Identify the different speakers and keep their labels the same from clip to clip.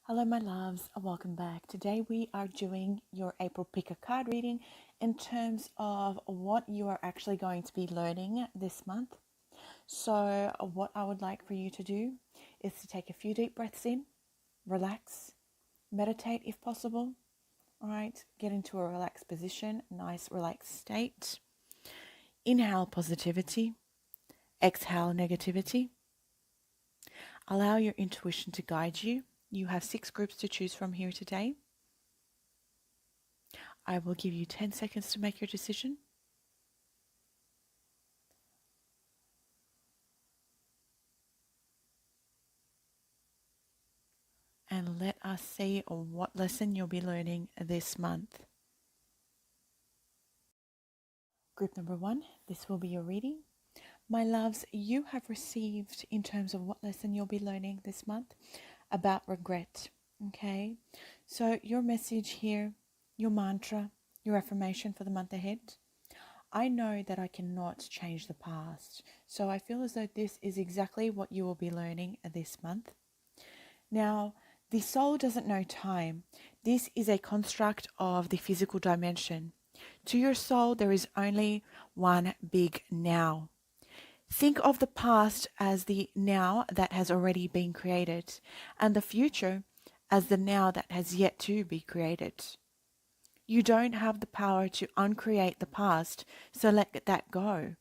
Speaker 1: Hello, my loves, and welcome back. Today we are doing your April Pick a Card reading in terms of what you are actually going to be learning this month. So, what I would like for you to do is to take a few deep breaths in, relax, meditate if possible. All right, get into a relaxed position, nice relaxed state. Inhale positivity, exhale negativity. Allow your intuition to guide you. You have 6 groups to choose from here today. I will give you 10 seconds to make your decision. And let us see what lesson you'll be learning this month. Group number 1, this will be your reading. My loves, you have received, in terms of what lesson you'll be learning this month, about regret. Okay, so your message here, your mantra, your affirmation for the month ahead. I know that I cannot change the past. So I feel as though this is exactly what you will be learning this month. Now, the soul doesn't know time. This is a construct of the physical dimension. To your soul, there is only one big now. Think of the past as the now that has already been created, and the future as the now that has yet to be created. You don't have the power to uncreate the past, so let that go.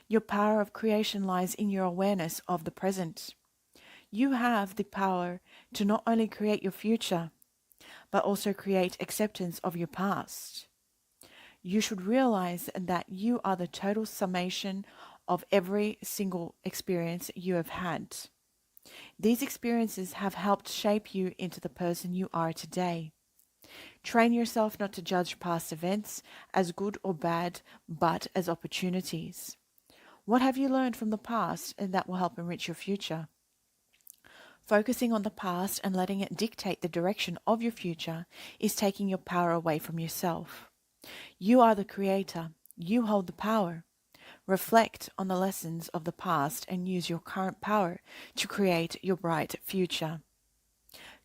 Speaker 1: Your power of creation lies in your awareness of the present. You have the power to not only create your future, but also create acceptance of your past. You should realize that you are the total summation of every single experience you have had. These experiences have helped shape you into the person you are today. Train yourself not to judge past events as good or bad, but as opportunities. What have you learned from the past and that will help enrich your future? Focusing on the past and letting it dictate the direction of your future is taking your power away from yourself. You are the creator. You hold the power. Reflect on the lessons of the past and use your current power to create your bright future.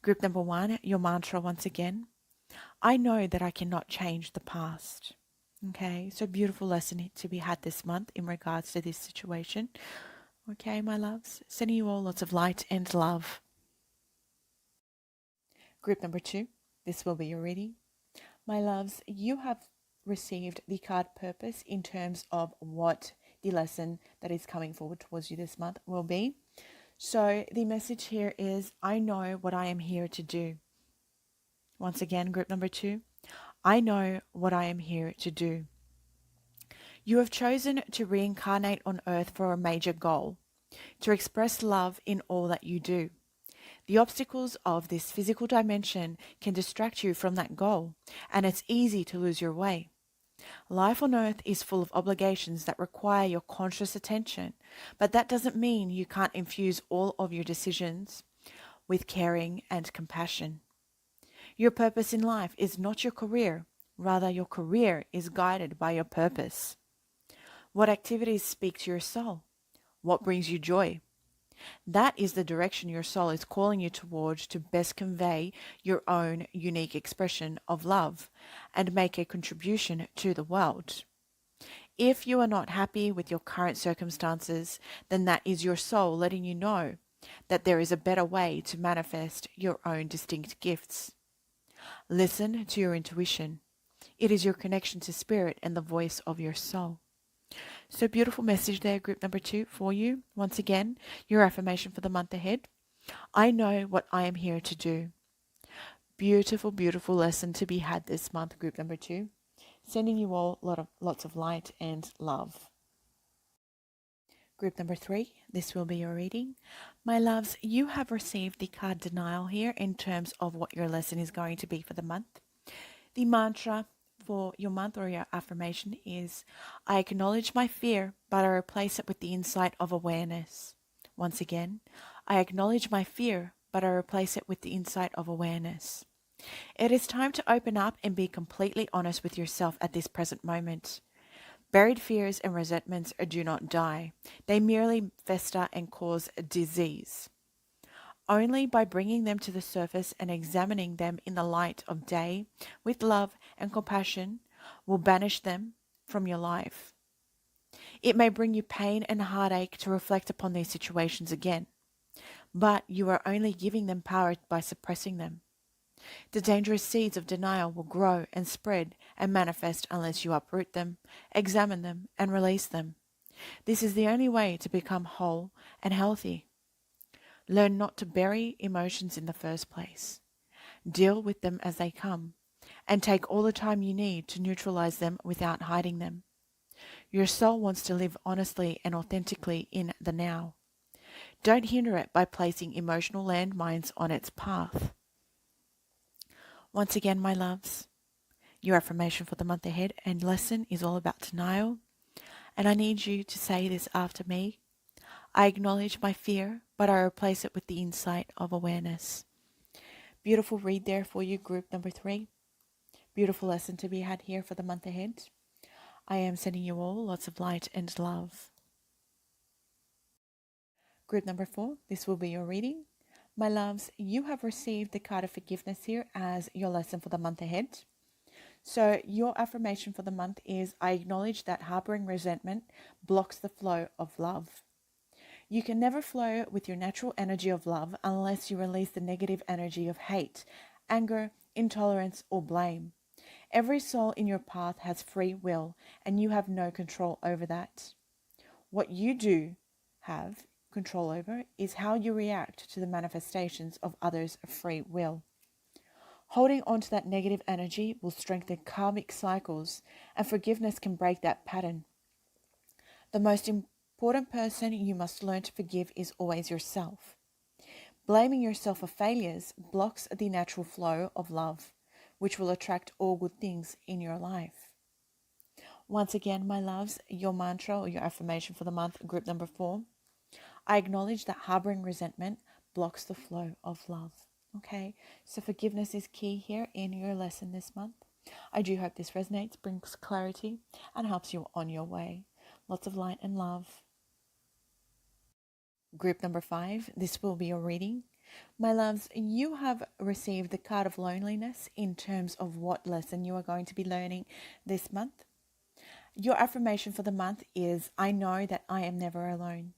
Speaker 1: Group number 1, your mantra once again. I know that I cannot change the past. Okay, so beautiful lesson to be had this month in regards to this situation. Okay, my loves, sending you all lots of light and love. Group number 2, this will be your reading. My loves, you have received the card purpose in terms of what the lesson that is coming forward towards you this month will be. So the message here is, I know what I am here to do. Once again, group number 2, I know what I am here to do. You have chosen to reincarnate on earth for a major goal, to express love in all that you do. The obstacles of this physical dimension can distract you from that goal, and it's easy to lose your way. Life on earth is full of obligations that require your conscious attention, but that doesn't mean you can't infuse all of your decisions with caring and compassion. Your purpose in life is not your career, rather your career is guided by your purpose. What activities speak to your soul? What brings you joy? That is the direction your soul is calling you toward to best convey your own unique expression of love and make a contribution to the world. If you are not happy with your current circumstances, then that is your soul letting you know that there is a better way to manifest your own distinct gifts. Listen to your intuition. It is your connection to spirit and the voice of your soul. So beautiful message there, group number 2 for you. Once again, your affirmation for the month ahead. I know what I am here to do. Beautiful, beautiful lesson to be had this month, group number 2. Sending you all lots of light and love. Group number 3, this will be your reading. My loves, you have received the card denial here in terms of what your lesson is going to be for the month. The mantra for your month or your affirmation is, I acknowledge my fear, but I replace it with the insight of awareness. Once again, I acknowledge my fear, but I replace it with the insight of awareness. It is time to open up and be completely honest with yourself at this present moment. Buried fears and resentments do not die. They merely fester and cause disease. Only by bringing them to the surface and examining them in the light of day with love and compassion will banish them from your life. It may bring you pain and heartache to reflect upon these situations again, but you are only giving them power by suppressing them. The dangerous seeds of denial will grow and spread and manifest unless you uproot them, examine them, and release them. This is the only way to become whole and healthy. Learn not to bury emotions in the first place. Deal with them as they come, and take all the time you need to neutralize them without hiding them. Your soul wants to live honestly and authentically in the now. Don't hinder it by placing emotional landmines on its path. Once again, my loves, your affirmation for the month ahead and lesson is all about denial. And I need you to say this after me. I acknowledge my fear, but I replace it with the insight of awareness. Beautiful read there for you, group number 3. Beautiful lesson to be had here for the month ahead. I am sending you all lots of light and love. Group number 4, this will be your reading. My loves, you have received the card of forgiveness here as your lesson for the month ahead. So your affirmation for the month is, I acknowledge that harboring resentment blocks the flow of love. You can never flow with your natural energy of love unless you release the negative energy of hate, anger, intolerance, or blame. Every soul in your path has free will, and you have no control over that. What you do have control over is how you react to the manifestations of others' free will. Holding on to that negative energy will strengthen karmic cycles, and forgiveness can break that pattern. The most important person you must learn to forgive is always yourself. Blaming yourself for failures blocks the natural flow of love, which will attract all good things in your life. Once again, my loves, your mantra or your affirmation for the month, group number 4. I acknowledge that harboring resentment blocks the flow of love. Okay, so forgiveness is key here in your lesson this month. I do hope this resonates, brings clarity, and helps you on your way. Lots of light and love. Group number 5, this will be your reading. My loves, you have received the card of loneliness in terms of what lesson you are going to be learning this month. Your affirmation for the month is, I know that I am never alone.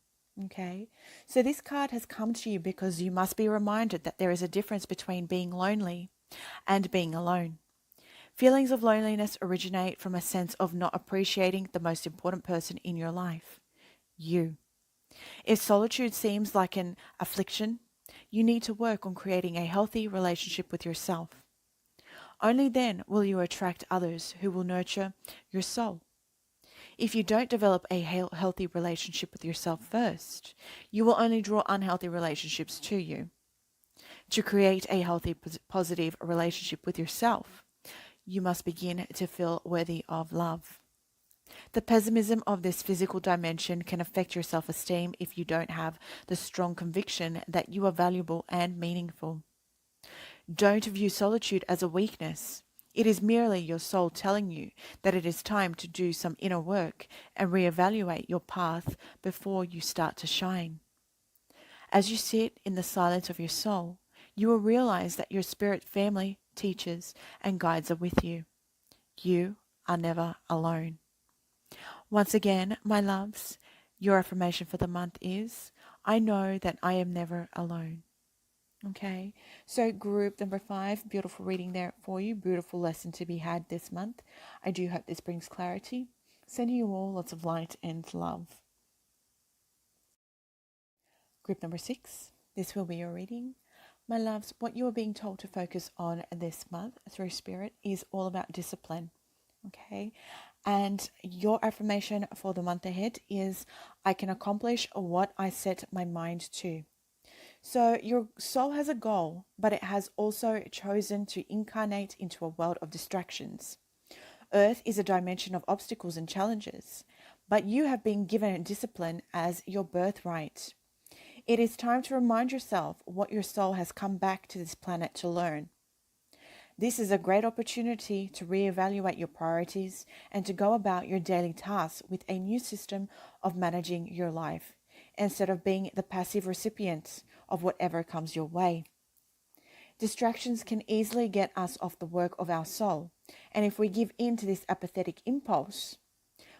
Speaker 1: Okay, so this card has come to you because you must be reminded that there is a difference between being lonely and being alone. Feelings of loneliness originate from a sense of not appreciating the most important person in your life, you. If solitude seems like an affliction, you need to work on creating a healthy relationship with yourself. Only then will you attract others who will nurture your soul. If you don't develop a healthy relationship with yourself first, you will only draw unhealthy relationships to you. To create a healthy, positive relationship with yourself, you must begin to feel worthy of love. The pessimism of this physical dimension can affect your self-esteem if you don't have the strong conviction that you are valuable and meaningful. Don't view solitude as a weakness. It is merely your soul telling you that it is time to do some inner work and reevaluate your path before you start to shine. As you sit in the silence of your soul, you will realize that your spirit family, teachers, and guides are with you. You are never alone. Once again, my loves, your affirmation for the month is, I know that I am never alone. Okay, so group number 5, beautiful reading there for you, beautiful lesson to be had this month. I do hope this brings clarity. Sending you all lots of light and love. Group number 6, this will be your reading. My loves, what you are being told to focus on this month through Spirit is all about discipline. Okay, and your affirmation for the month ahead is, I can accomplish what I set my mind to. So your soul has a goal, but it has also chosen to incarnate into a world of distractions. Earth is a dimension of obstacles and challenges, but you have been given discipline as your birthright. It is time to remind yourself what your soul has come back to this planet to learn. This is a great opportunity to reevaluate your priorities and to go about your daily tasks with a new system of managing your life, instead of being the passive recipient of whatever comes your way. Distractions can easily get us off the work of our soul, and if we give in to this apathetic impulse,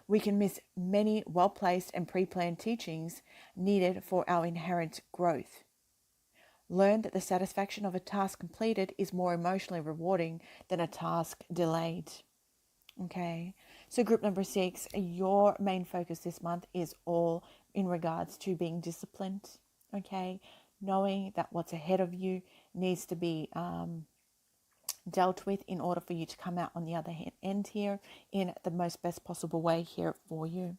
Speaker 1: we can miss many well-placed and pre-planned teachings needed for our inherent growth. Learn that the satisfaction of a task completed is more emotionally rewarding than a task delayed. Okay, so group number 6, your main focus this month is all in regards to being disciplined. Okay, knowing that what's ahead of you needs to be dealt with in order for you to come out on the other end here in the most best possible way here for you.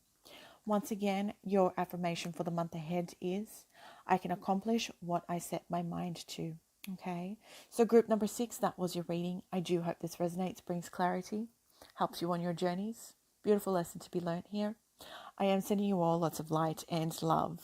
Speaker 1: Once again, your affirmation for the month ahead is, I can accomplish what I set my mind to. Okay, so group number 6, that was your reading. I do hope this resonates, brings clarity, helps you on your journeys. Beautiful lesson to be learnt here. I am sending you all lots of light and love.